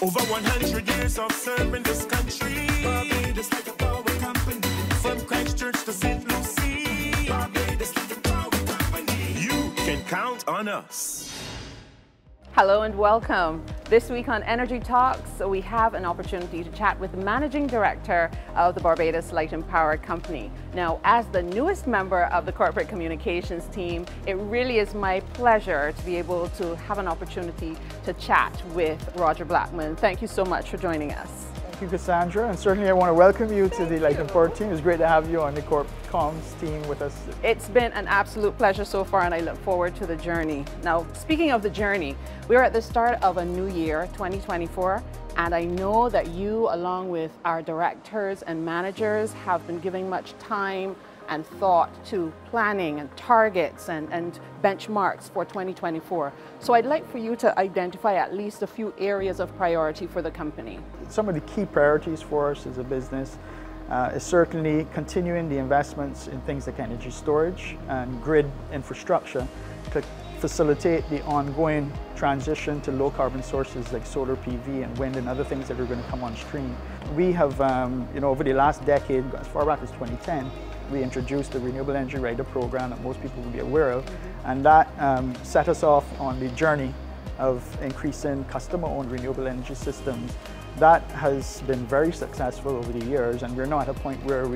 Over 100 years of serving this country. Barbados like a power company. From Christchurch to St. Lucie. Barbados like a power company. You can count on us. Hello and welcome. This week on Energy Talks, we have an opportunity to chat with the Managing Director of the Barbados Light and Power Company. Now, as the newest member of the corporate communications team, it really is my pleasure to be able to have an opportunity to chat with Roger Blackman. Thank you so much for joining us. Thank you, Cassandra, and certainly I want to welcome you to the Light and Power team. It's great to have you on the Corp Comms team with us. It's been an absolute pleasure so far, and I look forward to the journey. Now, speaking of the journey, we're at the start of a new year, 2024, and I know that you, along with our directors and managers, have been giving much time and thought to planning and targets and benchmarks for 2024. So I'd like for you to identify at least a few areas of priority for the company. Some of the key priorities for us as a business is certainly continuing the investments in things like energy storage and grid infrastructure to facilitate the ongoing transition to low carbon sources like solar PV and wind and other things that are going to come on stream. We have, over the last decade, as far back as 2010, we introduced the Renewable Energy Rider program that most people will be aware of, and that set us off on the journey of increasing customer-owned renewable energy systems. That has been very successful over the years, and we're now at a point where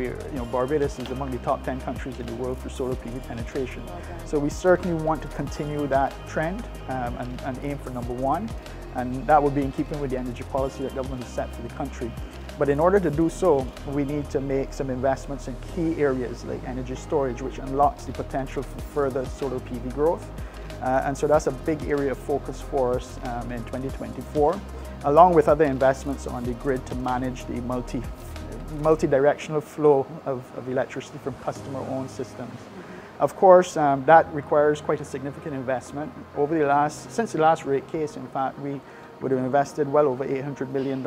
Barbados is among the top 10 countries in the world for solar PV penetration. Okay. So we certainly want to continue that trend and aim for #1, and that will be in keeping with the energy policy that government has set for the country. But in order to do so, we need to make some investments in key areas like energy storage, which unlocks the potential for further solar PV growth. And so that's a big area of focus for us in 2024, along with other investments on the grid to manage the multi-directional flow of electricity from customer-owned systems. Of course, that requires quite a significant investment. Since the last rate case, in fact, we would have invested well over $800 million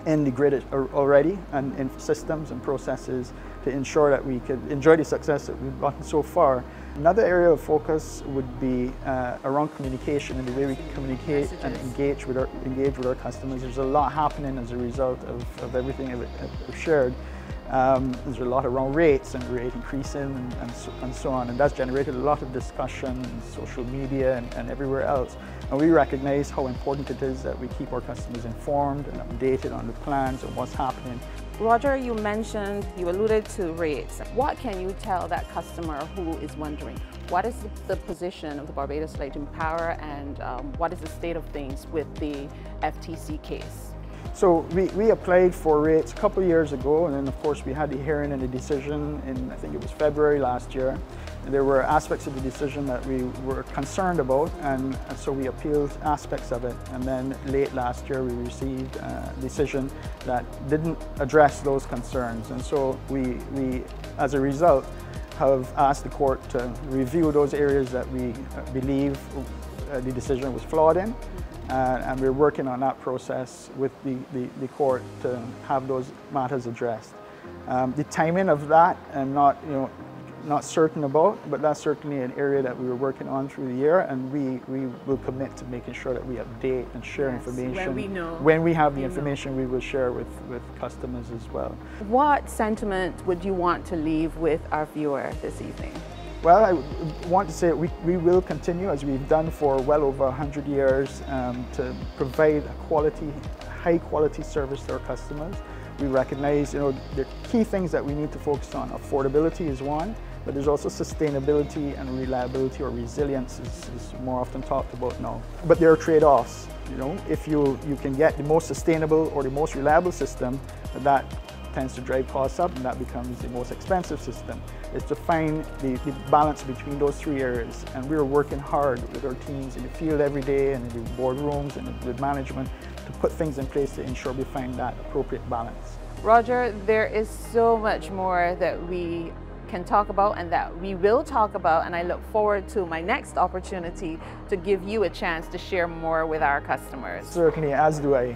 in the grid already and in systems and processes to ensure that we could enjoy the success that we've gotten so far. Another area of focus would be around communication and the way we communicate and engage with our customers. There's a lot happening as a result of everything I've shared. There's a lot around rates and rate increasing and so on, and that's generated a lot of discussion in social media and everywhere else. And we recognize how important it is that we keep our customers informed and updated on the plans and what's happening. Roger, you alluded to rates. What can you tell that customer who is wondering, what is the position of the Barbados Light and Power, and what is the state of things with the FTC case? So we applied for rates a couple of years ago, and then of course we had the hearing and the decision in, I think it was February last year. There were aspects of the decision that we were concerned about, and so we appealed aspects of it. And then late last year we received a decision that didn't address those concerns. And so we as a result, have asked the court to review those areas that we believe the decision was flawed in. And we're working on that process with the court to have those matters addressed. The timing of that, I'm not certain about, but that's certainly an area that we were working on through the year, and we will commit to making sure that we update and share information. When we have the information, we will share with customers as well. What sentiment would you want to leave with our viewer this evening? Well, I want to say we will continue, as we've done for well over 100 years, to provide high quality service to our customers. We recognize, the key things that we need to focus on. Affordability is one, but there's also sustainability and reliability, or resilience is more often talked about now. But there are trade-offs. If you can get the most sustainable or the most reliable system, that tends to drive costs up, and that becomes the most expensive system. It's to find the balance between those three areas, and we're working hard with our teams in the field every day and in the boardrooms and with management to put things in place to ensure we find that appropriate balance. Roger, there is so much more that we can talk about and that we will talk about, and I look forward to my next opportunity to give you a chance to share more with our customers. Certainly, as do I.